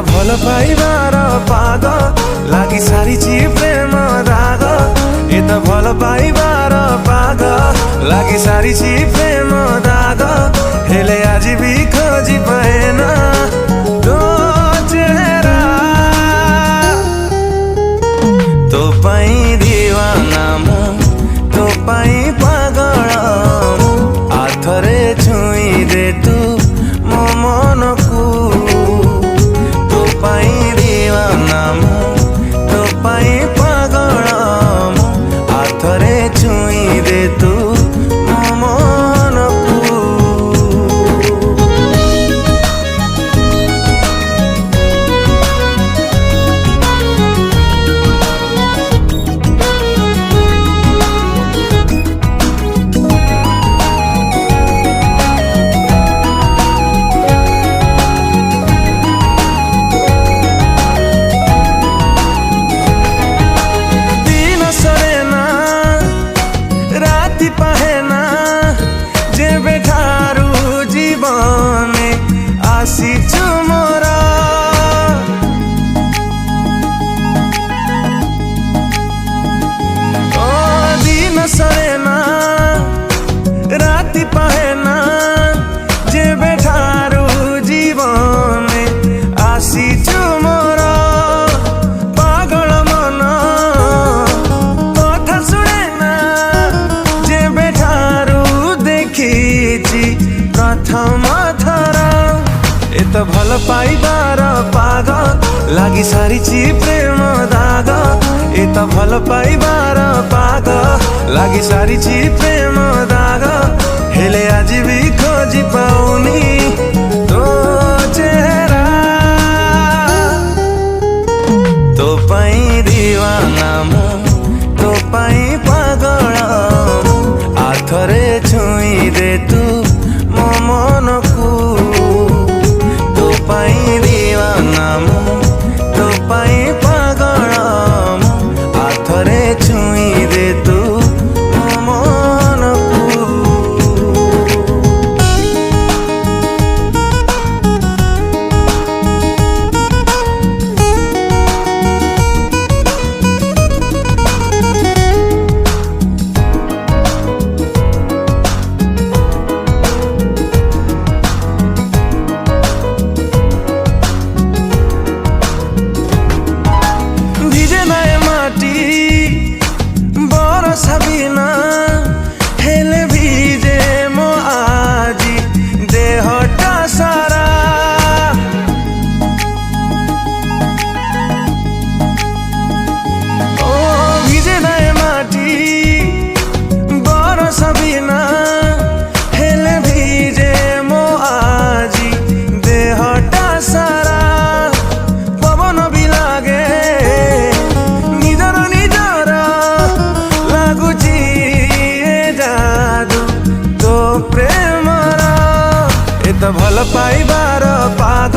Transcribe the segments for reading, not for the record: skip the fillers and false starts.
भल पाइबार पाग लागि सारिछि प्रेम दाग। ए त भल पाइबार पाग लागि सारिछि प्रेम दाग। हेले आज भी खोजी पाएन तो चेहरा, तो पाई दीवाना मु, तो पाई पागल आथरे छुई दे तू मो मन को। छुई दे तू मो मन को। पहेना जे बेठारू जीवन आसीचु मोरा, ओ दिन सरेना राति पहेना जे बेठारू जीवन आसीचु मोरा। पागल मन कथा सुनेना प्रथम थर। ए त भल पाइबार पाग लागि सारिछि प्रेम दाग। ए त भल पाइबार पाग लागि सारिछि प्रेम दाग। हेले आज भी खोजी पाउनी तो चेहरा, तो पाई दीवाना मु, तो पाई पागल आथरे छुई दे तू मो मन को। तो पाई दीवाना मु, तो पाई पागल आथरे छुई दे तू मो मन को। सबिना हेले भीजे मो आजी देहटा सारा, ओ भीजे नाय माटी बर सबिना हेले भीजे मो आजी देहटा सारा। पवन भी लागे त भल पाइबार पाग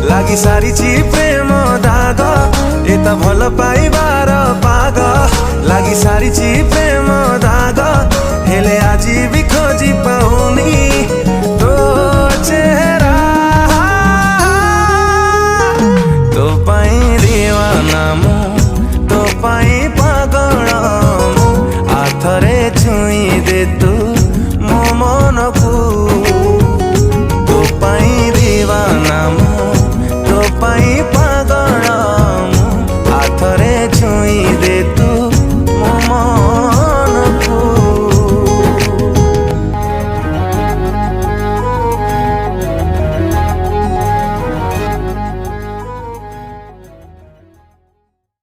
लागि सारिछि प्रेम दाग। ए त भल पाइबार पाग लागि सारिछि प्रेम दाग। हेले आज भी खोजी पाउ